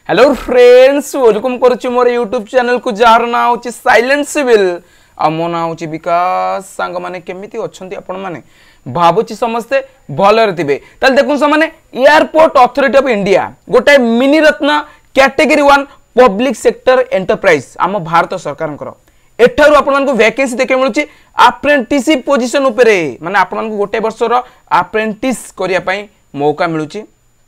Hello friends welcome करुच्ची मोर YouTube channel को jar ना होची साइलेंट सिविल आ मो ना होची विकास सांग माने केमिति अछंती आपण माने भाबुची समस्ते भलर थिबे ताल देखुन समाने एयरपोर्ट अथॉरिटी ऑफ इंडिया गोटे मिनी रत्न कैटेगरी 1 पब्लिक सेक्टर एंटरप्राइज आम भारत सरकार एठारु आपण मानकु वैकेंसी देखे मिलुची अप्रेंटिसशिप पोजीशन उपरे माने आपण मानकु गोटे वर्षर अप्रेंटिस करिया पई मौका मिलुची।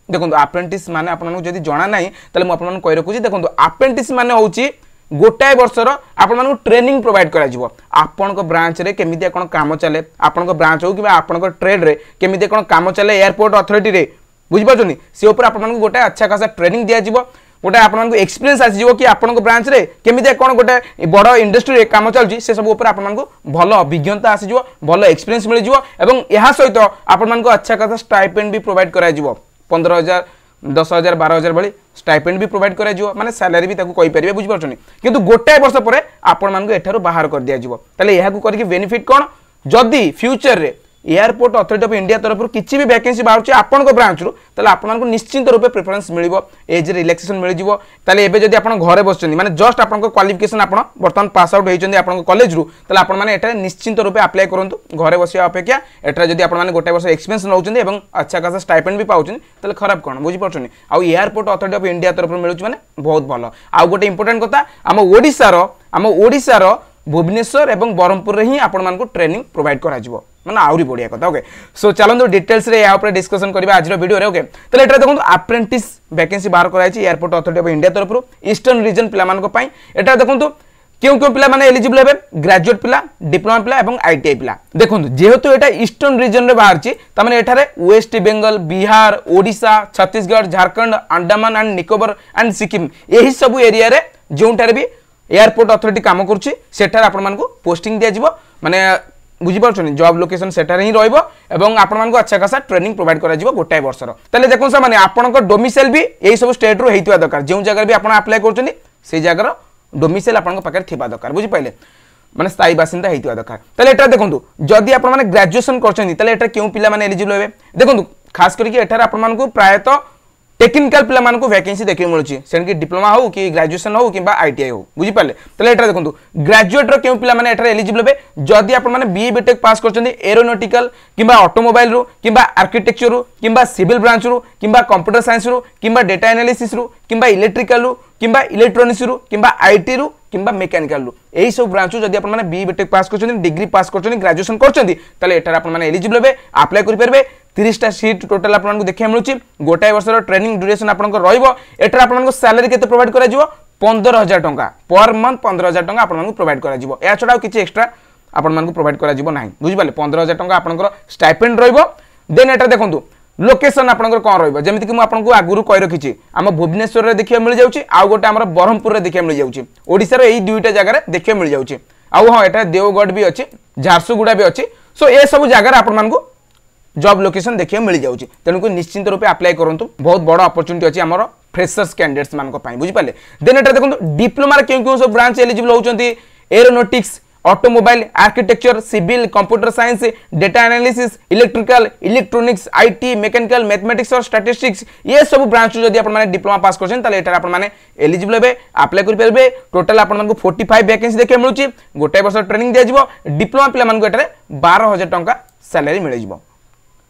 देखो अप्रेंटिस माने आपन जदि जना नाही तले मु आपन कहि रखुची। देखो अप्रेंटिस माने होची गोटाए वर्षर आपन ट्रेनिंग प्रोवाइड करा जिवो आपन को ब्रांच रे केमिति कोन काम चले आपन को ब्रांच हो कि आपन को ट्रेड रे केमिति कोन काम चले एयरपोर्ट अथॉरिटी रे बुझि पाछनी से ऊपर आपन को गोटे अच्छा खासा ट्रेनिंग दिया जिवो गोटे आपन को एक्सपीरियंस आसी जिवो कि आपन को ब्रांच रे केमिति कोन गोटे बड़ इंडस्ट्री रे काम चलची से सब ऊपर आपन को भलो अभिज्ञता आसी जिवो भलो एक्सपीरियंस मिल जिवो एवं एहा सहित आपन को अच्छा खासा स्टाइपेंड भी प्रोवाइड करा जिवो 15,000 10,000 12,000 भली स्टाइपेंड भी प्रोवाइड करा जिवो माने सैलरी भी ताकू कहि परिबे बुझि परछनी किंतु गोटाए वर्ष परे आपन मान को एठारो बाहर कर दिया जिवो तले एहा को करके बेनिफिट कोन जदी फ्यूचर रे एयरपोर्ट अथॉरिटी ऑफ इंडिया तरफ किछि भी वैकेंसी बाहर आपन को ब्रांच रू तले आपन मान को निश्चित रूपे प्रेफरेंस मिलिबो एज रिलैक्सेशन मिल जिवो तले एबे जदी आपन घरे बसचनी माने जस्ट आपन को क्वालिफिकेशन आपन वर्तमान पास आउट हेचंदी आपन को कॉलेज रू तले आपन माने एटा निश्चित रूपे अप्लाई करंतु घरे बसिया अपेक्षा एटा जदी आपन माने गोटे वर्ष एक्सपीरियंस नउचंदी एवं अच्छा खासा स्टाइपेंड भी पाउचंदी तले खराब कोन बुझि परछनी आ एयरपोर्ट अथॉरिटी ऑफ इंडिया तरफ मिलुच माने बहुत भलो आ गोटे इंपोर्टेंट कथा आम ओडिसा रो भुवनेश्वर एवं बरहमपुर रे ही आपन मान को ट्रेनिंग प्रोवाइड करा जिवो माने आउरी बढ़िया कथा। ओके सो चलंदो डिटेल्स रे या ऊपर डिस्कशन करबा आज रो वीडियो रे। ओके तले एटा देखंतु अप्रेंटिस वैकेंसी बाहर कराई छि एयरपोर्ट अथॉरिटी ऑफ इंडिया तरफ रो ईस्टर्न रीजन पिला मान को पई एटा देखंतु क्यों पिला माने एलिजिबल हेबे ग्रेजुएट पिला डिप्लोमा पिला एवं आईटीआई पिला देखंतु जेहेतु एटा ईस्टर्न रीजन रे बाहर छि त माने एठारे वेस्ट बेंगल बिहार ओडिशा छत्तीसगढ़ झारखंड अंडमान एंड निकोबर एंड सिक्किम एही सब एरिया रे जोंटारे भी एयरपोर्ट अथॉरिटी काम करूछि सेठार आपन मान को पोस्टिंग दिया जिवो माने बुझी पारछनी जॉब लोकेशन सेठार ही रहइबो एवं आपन मान को अच्छा खासा ट्रेनिंग प्रोवाइड करा जिवो गोटाए वर्षर तले देखो सा माने आपन को डोमिसाइल भी एही सब स्टेट रो हेतिवा दरकार जेउ जगह भी आपन अप्लाई करछनी से जगह रो डोमिसाइल आपन को पाकर थिबा दरकार बुझी पाइले माने स्थायी बासिंदा हेतिवा दरकार तले एटा देखंतु जदी आपन माने ग्रेजुएशन करछनी तले एटा केउ पिला माने एलिजिबल हेबे देखंतु खास करके एठार आपन मान को प्रायतः टेक्निकल पिला मान को वैकेंसी देखि मिलुची सेन डिप्लोमा हो कि ग्रेजुएशन हो किबा आईटीआई हो बुझी पाले तले एटा देखंतु ग्रेजुएट रो केउ पिला माने एटा एलिजिबल हेबे जदी आपन माने बीए बीटेक पास करछन्ती एरोनॉटिकल किबा ऑटोमोबाइल रो किबा आर्किटेक्चर रो किबा सिविल ब्रांच रो किबा कंप्यूटर साइंस रो किबा डेटा एनालिसिस रो किबा इलेक्ट्रिकल रो किबा इलेक्ट्रॉनिक्स रो किबा आईटी रो किबा मैकेनिकल रो एही सब ब्रांच जदी आपन माने बीए बीटेक पास करछन्ती डिग्री पास करछन्ती ग्रेजुएशन करछन्ती तले एटा आपन माने एलिजिबल हेबे अप्लाई करि परबे 30 टा सीट टोटल आपन को देखिया मिलुची गोटाए वर्षर ट्रेनिंग ड्यूरेशन आपन को रहइबो एटा आपन को सैलरी केते प्रोवाइड करा जिवो 15,000 टंका पर मंथ 15,000 टंका आपन को प्रोवाइड करा जिवो या छडा किछि एक्स्ट्रा आपन मान को प्रोवाइड करा जिवो नाही बुझि पाले 15,000 टंका आपन को स्टाइपेंड रहइबो देन एटा देखंतु लोकेशन आपन को कोन रहइबो जेमिति कि मु आपन को आगुरु कहि रखिछि हम भुवनेश्वर रे देखिया मिल जाउची आ गोटे हमर बरहमपुर रे देखिया मिल जाउची ओडिसा रे एही दुईटा जगह रे देखिया मिल जाउची आ हां एटा देवगढ़ भी अछि झारसुगुड़ा भी अछि सो ए सब जगह आपन मान को जॉब लोकेशन देखिए मिल जाउची तेनु को निश्चित रूपे अप्लाई करंतु बहुत बड़ अपॉर्चुनिटी अछि हमर फ्रेशर्स कैंडिडेट्स मान को पई बुझि पाले देन एटा देखंतु डिप्लोमा रे क्यों सब ब्रांच एलिजिबल होचंती aeronautics automobile architecture civil computer science data analysis electrical electronics IT mechanical mathematics और स्टैटिस्टिक्स ये सब ब्रांच जदी अपन माने डिप्लोमा पास करछन तले एटा अपन माने एलिजिबल हेबे अप्लाई करि परबे टोटल अपन मान को 45 वैकेंसी देखे मिलुची गोटे वर्ष ट्रेनिंग दिया जिवो डिप्लोमा पिला मान को एटा 12,000 टंका सैलरी मिल जिवो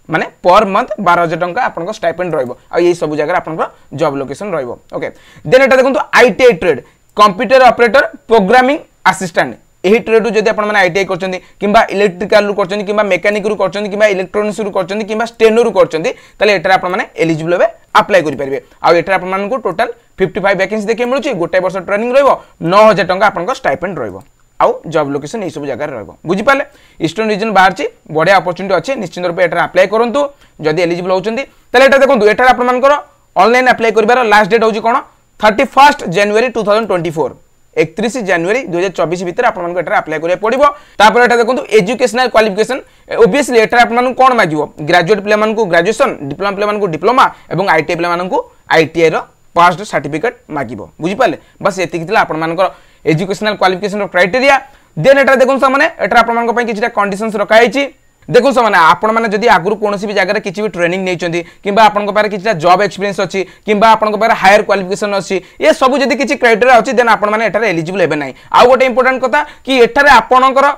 माने पर मंथ 12,000 टंका आपन को स्टाइपेंड रहइबो आ ये सब जगह आपन को जॉब लोकेशन रहइबो। ओके देन एटा देखंतु ITI trade computer operator programming assistant एही ट्रेड जदी आपन माने आईटीआई करचंदी किबा इलेक्ट्रिकल रु करचंदी किबा मैकेनिक रु करचंदी किबा इलेक्ट्रॉनिक्स रु करचंदी किबा स्टेनो रु करचंदी तले एटा आपन माने एलिजिबल हेबे अप्लाई करि परिबे आ एटा आपन मान को टोटल 55 वैकेंसी देखि मिलुची गोटे वर्ष ट्रेनिंग रहइबो 9,000 टंका आपन को स्टाइपेंड रहइबो आउ जॉब लोकेशन ए सब जगह रहइबो बुझि पाले ईस्टर्न रीजन बाहर छि बढ़िया अपॉर्चुनिटी अछि निश्चित रूपे एटा अप्लाई करंतु जदी एलिजिबल होचंदी तले एटा देखंतु एटा आपन मान को ऑनलाइन अप्लाई करबार लास्ट डेट होची कोन 31 जनवरी 2024 31 जनवरी 2024 भीतर आपन मान को एटा अप्लाई करिया पड़िबो तापर एटा देखंतु एजुकेशनल क्वालिफिकेशन ऑब्वियसली एटा आपन मान कोन मागिवो ग्रेजुएट प्ले मान को ग्रेजुएशन डिप्लोमा प्ले मान को डिप्लोमा एवं आईटीआई प्ले मान को आईटीआई रो पास्ड सर्टिफिकेट मागिबो बुझि पाले बस एतिक थिला आपन मान को एजुकेशनल क्वालिफिकेशन क्राइटेरिया देन एटा देखन सा माने एटा आपन मान को पई किछटा कंडीशंस रखा हैछि देखो सामने आपण मैंने जदि आगु कौन भी जगह किसी भी ट्रेनिंग नहीं कि किसी जॉब एक्सपीरियंस अच्छी कि हायर क्वालिफिकेशन अच्छी ये सब जब किसी क्राइटेरिया अच्छी देन आपण मैंने एलिजिबल हे ना। आउ गोटे इंपोर्टेंट कथा कि एठारे आपणकर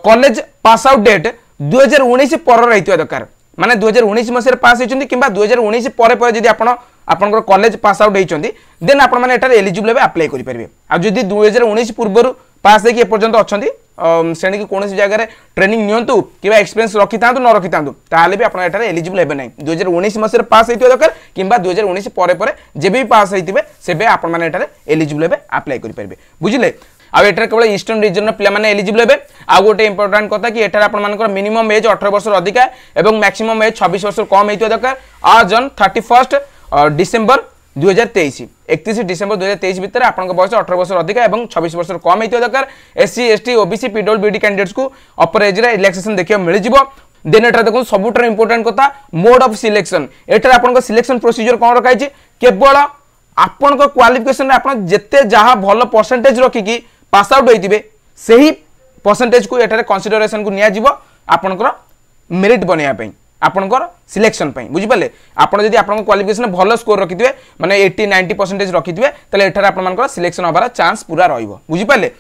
कॉलेज पास आउट डेट 2019 पर रही दरकार माने 2019 मसीह पास होती कि 2019 पर जब आपंकर कॉलेज पास आउट होती देन आपण मैंने एलिजिबल अप्लाई करेंगे। आ जदि 2019 पूर्व पास होगी एपर्तंत अच्छा श्रेणी की कौन जगह ट्रेनिंग नियंतु कि एक्सपीरियंस रखी था न रखी था ताहले भी आप एलिजिबल हे ना। 2019 मसीह पास होता दरकार कि 2019 पर जब भी पास होते से आप एलिजिबल हे अप्लाई करेंगे बुझे। आउ एठार केवल ईस्टर्न रीजन पे एलिजिबल हे। आउ गोटे इंपोर्टेंट कथा कि एठार आपनकर मिनिमम एज 18 वर्ष अधिक एवं मैक्सिमम एज 26 वर्ष कम होता दरकार आज ऑन 31 डिसेंबर 2023 31 डिसेंबर 2023 भितर आपन बयस 18 वर्ष अधिक एवं 26 वर्ष कम होता दरकार। SC ST OBC PWD candidates को अपर एज रे रिलैक्सेशन देखियो मिल जिवो। देन एठार देखो सबुठार इंपोर्टेंट कथा मोड ऑफ सिलेक्शन एठार आपन सिलेक्शन प्रोसीजर कोन रखाई छि केवल आपन क्वालिफिकेशन रे आपन जत्ते जहा भलो परसेंटेज रखिकी पास आउट होइतिबे सही परसेंटेज को एठारे कंसीडरेशन को निया जिवो आपनकर मेरिट बनेया पई आपनकर सिलेक्शन पई बुझि पाले। आपन जदि आपन क्वालिफिकेशन भलो स्कोर रखिथिबे माने 80 90% रखिथिबे तले एठारे आपनकर सिलेक्शन होबार चांस पूरा रहइबो बुझि पाले।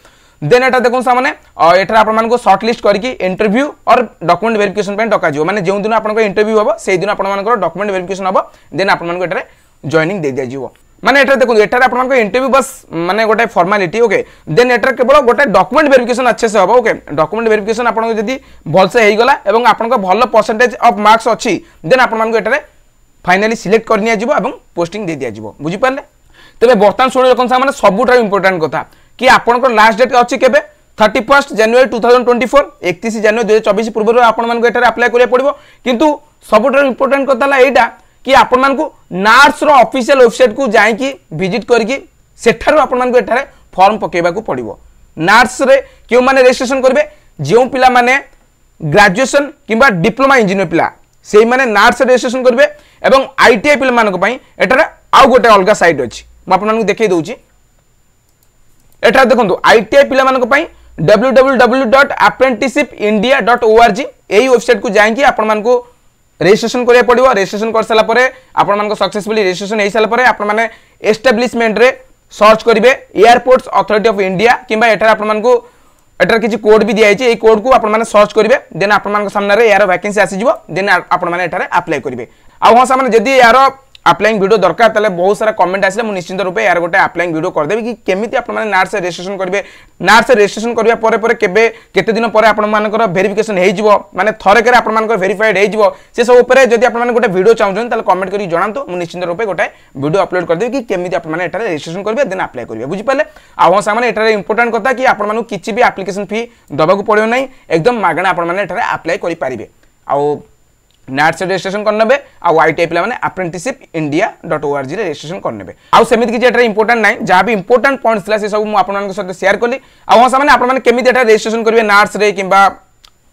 देन एटा देखो सामने एठारे आपन को शॉर्ट लिस्ट करके इंटरव्यू और डॉक्यूमेंट वेरिफिकेशन पई डका जिवो माने जेउ दिन आपन इंटरव्यू होबो सेहि दिन आपन डॉक्यूमेंट वेरिफिकेशन होबो देन आपन को एठारे जॉइनिंग दे दिया जिवो माने एटा देखो एटा आपन इंटरव्यू बस माने गोटे फॉर्मालिटी ओके। देन एटा केवल गोटे डॉक्यूमेंट वेरिफिकेशन अच्छे से होबो ओके। डॉक्यूमेंट वेरिफिकेशन आपन जदी भल से हेई गला एवं आपन को भल परसेंटेज ऑफ मार्क्स अछि देन आपन को एटा फाइनली सिलेक्ट करनिया जिवो एवं पोस्टिंग दे दिया जिवो बुझि पाले। तबे बर्तमान सुन देखन सामने सबुटा इंपोर्टेंट कथा कि आपन को लास्ट डेट अछि केबे 31 जनवरी 2024 31 जनवरी 2024 पूर्व आपन मान को एटा अप्लाई करिया पड़िबो। किंतु सबुटा इंपोर्टेंट कथा ला एटा कि आपण मान को नार्स रो ऑफिशियल वेबसाइट को जाई कि विजिट करके सेठारो आपण मान को एठारे फॉर्म पकेबा को पड़िबो। नार्स रे क्यों माने रजिस्ट्रेशन करबे जेउ पिला माने ग्रेजुएशन किबा डिप्लोमा इंजीनियर पिला सेही माने नार्स रजिस्ट्रेशन करबे एवं आईटीआई पिला मान को पई एठारे आउ गोटे अलगा साइट अछि म आपण मान को देखै दउची। एठारे देखंतु आईटीआई पिला मान को पई www.apprenticeshipindia.org एही वेबसाइट को जाई कि आपण मान को रजिस्ट्रेशन करिया पड़िबो। रजिस्ट्रेशन कर साला परे आपण मान को सक्सेसफुली रजिस्ट्रेशन हे साला परे आपण माने एस्टैब्लिशमेंट रे सर्च करिवे एयरपोर्ट्स अथॉरिटी ऑफ इंडिया किबा एठार आपण मान को एठार किछि कोड भी दिया छै ए कोड को आपण माने सर्च करिवे देन आपण मान को सामने रे यार वैकेंसी आसी जिवो देन आपण माने एठारे अप्लाई करिवे। आ हो सामने जदी यार अप्लाइंग वीडियो दरकार तले बहुत सारा कमेंट आसले मु निश्चित रूपे यार गोटे अप्लाइंग वीडियो कर देबी कि केमिति आपण माने नार्स रजिस्ट्रेशन करिवे। नार्स रजिस्ट्रेशन करिया परे परे केबे केते दिन परे आपण मानकर वेरिफिकेशन हे जिवो माने थरे करे आपण मानकर वेरीफाइड हे जिवो से सब ऊपर जदी आपण माने गोटे वीडियो चाहउछन तले कमेंट करी जणांतो मु निश्चित रूपे गोटे वीडियो अपलोड कर देबी कि केमिति आपण माने एटारे रजिस्ट्रेशन करिवे देन अप्लाई करिवे बुझि पाले। आ हो सामने एटारे इंपोर्टेंट कथा कि आपण मानु किछि भी एप्लीकेशन फी दबाकू पड़ियो नै एकदम मागणा आपण माने एटारे अप्लाई करि पारिबे। आ नार्स रजिस्ट्रेशन करने आउ आईटीआई पिला माने apprenticeshipindia.org रे रजिस्ट्रेशन करने आउ सेमिति कि एटा इंपोर्टेंट नै जहा भी इंपोर्टेंट पॉइंट्स थिला से सब मु आपन साथ शेयर करली। आ हो सामने आपन माने केमिति एटा रजिस्ट्रेशन करिवे नार्स रे किबा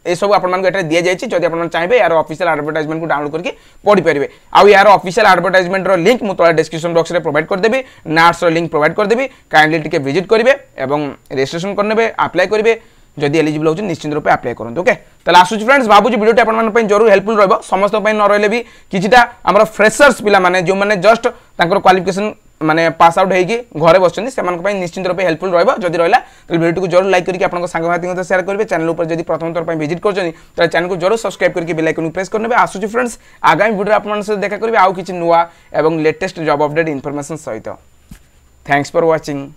ए सब आपन मान को एटा दिया जाय छि जदि आपन चाहबे यार ऑफिशियल एडवर्टाइजमेंट को डाउनलोड करके पढि परिबे। आउ यार ऑफिशियल एडवर्टाइजमेंट रो लिंक मु तोला डिस्क्रिप्शन बॉक्स रे प्रोवाइड कर देबी नार्स रो लिंक प्रोवाइड कर देबी काइंडली टिके विजिट करिवे एवं रजिस्ट्रेशन करनेबे अप्लाई करिवे जदि एलिजिबल हो निश्चित रूपे अप्लाई करंतु ओके। तले आसुची फ्रेंड्स भाबुची वीडियो आपन मन पई जरूर हेल्पफुल रहबो समस्त पई न रहले भी किछिटा हमर फ्रेशर्स पिला माने जो माने जस्ट तांकर क्वालिफिकेशन माने पास आउट हेगी घरे बसचंदी सेमान पई निश्चित रूपे हेल्पफुल रहबो। जदि रहला तले वीडियो को जरूर लाइक करके आपन संग साथी को शेयर करबे। चैनल ऊपर जदि प्रथम तौर पई विजिट करचनी त चैनल को जरूर सब्सक्राइब करके बेल आइकन प्रेस करनेबे। आसुची फ्रेंड्स आगामी वीडियो आपन से देखा करबे आउ किछि नुवा एवं लेटेस्ट जॉब अपडेट इंफॉर्मेशन सहित। Thanks for watching.